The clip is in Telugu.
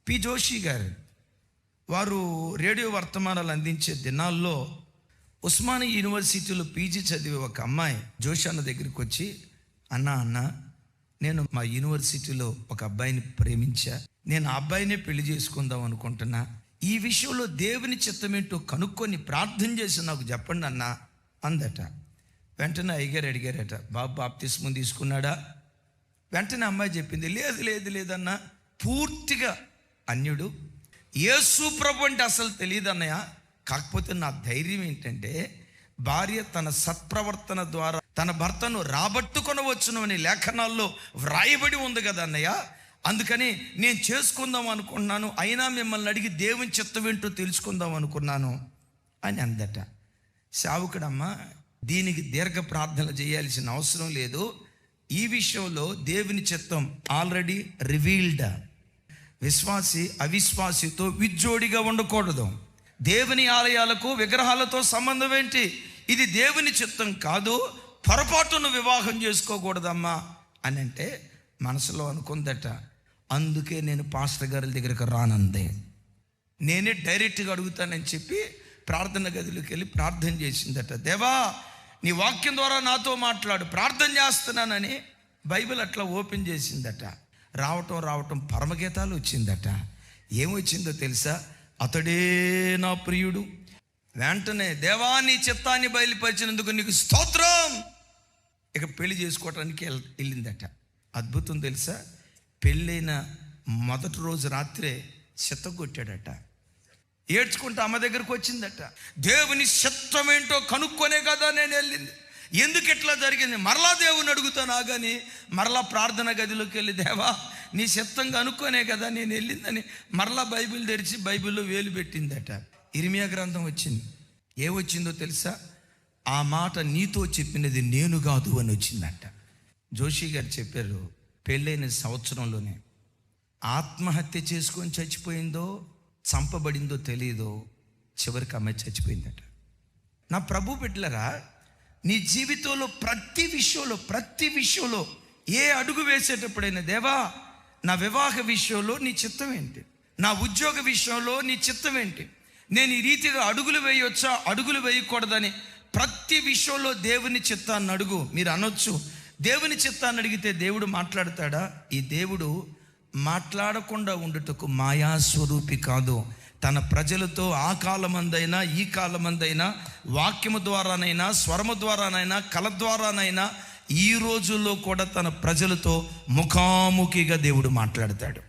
పి జోషి గారు వారు రేడియో వర్తమానాలు అందించే దినాల్లో ఉస్మానియా యూనివర్సిటీలో పీజీ చదివే ఒక అమ్మాయి జోషి అన్న దగ్గరికి వచ్చి, అన్న నేను మా యూనివర్సిటీలో ఒక అబ్బాయిని ప్రేమించా, నేను ఆ అబ్బాయినే పెళ్లి చేసుకుందాం అనుకుంటున్నా, ఈ విషయంలో దేవుని చిత్తమేంటో కనుక్కొని ప్రార్థన చేసి నాకు చెప్పండి అన్న అందట. వెంటనే అయ్యగారు అడిగారట, బాబు బాప్తిస్మం తీసుకున్నాడా? వెంటనే అమ్మాయి చెప్పింది, లేదన్న, పూర్తిగా అన్యుడు, యేసు ప్రభు అంటే అసలు తెలియదు అన్నయ్య. కాకపోతే నా ధైర్యం ఏంటంటే భార్య తన సత్ప్రవర్తన ద్వారా తన భర్తను రాబట్టుకొనవచ్చును అని లేఖనాల్లో వ్రాయబడి ఉంది కదా అన్నయ్య, అందుకని నేను చేసుకుందాం అనుకున్నాను, అయినా మిమ్మల్ని అడిగి దేవుని చిత్తం ఏంటో తెలుసుకుందాం అనుకున్నాను అని అందట. సేవకుడమ్మ, దీనికి దీర్ఘ ప్రార్థన చేయాల్సిన అవసరం లేదు, ఈ విషయంలో దేవుని చిత్తం ఆల్రెడీ రివీల్డ్. విశ్వాసి అవిశ్వాసితో విజ్జోడిగా ఉండకూడదు. దేవుని ఆలయాలకు విగ్రహాలతో సంబంధం ఏంటి? ఇది దేవుని చిత్తం కాదు, పొరపాటును వివాహం చేసుకోకూడదమ్మా అని అంటే మనసులో అనుకుందట. అందుకే నేను పాస్టర్ గారి దగ్గరికి రానందే, నేనే డైరెక్ట్గా అడుగుతానని చెప్పి ప్రార్థన గదిలోకి వెళ్ళి ప్రార్థన చేసిందట. దేవా, నీ వాక్యం ద్వారా నాతో మాట్లాడు, ప్రార్థన చేస్తున్నానని బైబిల్ అట్లా ఓపెన్ చేసిందట. రావటం పరమగీతాలు వచ్చిందట. ఏమొచ్చిందో తెలుసా? అతడే నా ప్రియుడు. వెంటనే, దేవా నీ చిత్తాన్ని బయలుపరిచినందుకు నీకు స్తోత్రం. ఇక పెళ్లి చేసుకోవటానికి వెళ్ళిందట. అద్భుతం తెలుసా? పెళ్ళైన మొదటి రోజు రాత్రే చెత్తగొట్టాడట. ఏడ్చుకుంటూ అమ్మ దగ్గరకు వచ్చిందట. దేవుని చిత్తం ఏంటో కనుక్కొనే కదా నేను వెళ్ళింది, ఎందుకు ఇట్లా జరిగింది? మరలా దేవుని అడుగుతానా కానీ మరలా ప్రార్థన గదిలోకి వెళ్ళి, దేవా నీ చిత్తం కనుక్కొనే కదా నేను వెళ్ళిందని మరలా బైబిల్ తెరిచి బైబిల్లో వేలు పెట్టిందట. ఇర్మియా గ్రంథం వచ్చింది. ఏమొచ్చిందో తెలుసా? ఆ మాట నీతో చెప్పినది నేను కాదు అని వచ్చిందట. జోషి గారు చెప్పారు, పెళ్ళైన సంవత్సరంలోనే ఆత్మహత్య చేసుకొని చచ్చిపోయిందో చంపబడిందో తెలియదో చివరికి అమ్మాయి చచ్చిపోయిందట. నా ప్రభు బిడ్డలారా, నీ జీవితంలో ప్రతి విషయంలో ఏ అడుగు వేసేటప్పుడైనా, దేవా నా వివాహ విషయంలో నీ చిత్తం ఏంటి? నా ఉద్యోగ విషయంలో నీ చిత్తం ఏంటి? నేను ఈ రీతిగా అడుగులు వేయొచ్చా, అడుగులు వేయకూడదని ప్రతి విషయంలో దేవుని చిత్తాన్ని అడుగు. మీరు అనొచ్చు, దేవుని చిత్తాన్ని అడిగితే దేవుడు మాట్లాడతాడా? ఈ దేవుడు మాట్లాడకుండా ఉండుటకు మాయాస్వరూపి కాదు. తన ప్రజలతో ఆ కాలమందైనా ఈ కాలమందైనా వాక్యము ద్వారానైనా స్వరము ద్వారానైనా కళ ద్వారానైనా ఈ రోజుల్లో కూడా తన ప్రజలతో ముఖాముఖిగా దేవుడు మాట్లాడతాడు.